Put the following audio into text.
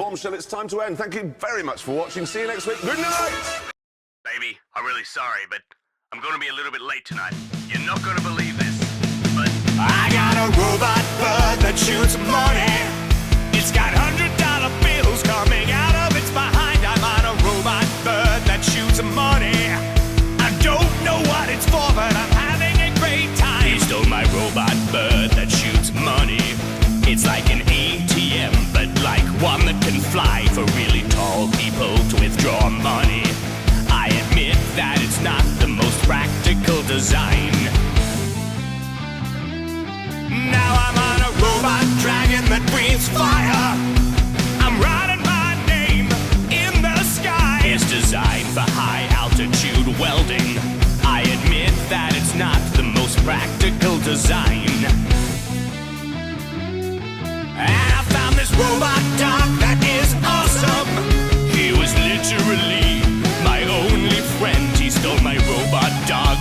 bombshell, it's time to end. Thank you very much for watching. See you next week. Good night! Baby, I'm really sorry, but I'm gonna be a little bit late tonight. You're not gonna believe this, but I got a robot bird that shoots money. It's got $100 bills coming out of its behind. I'm on a robot bird that shoots money. I don't know what it's for, but I'm having a great time. He stole my robot bird that shoots money. It's like an ATM, but like one that can fly for really tall people to withdraw money. I admit that it's not the most practical design. Now I'm on a robot dragon that breathes fire. I'm writing my name in the sky. It's designed for high altitude welding. I admit that it's not the most practical design. And I found this robot dog that is awesome. He was literally my only friend. He stole my robot dog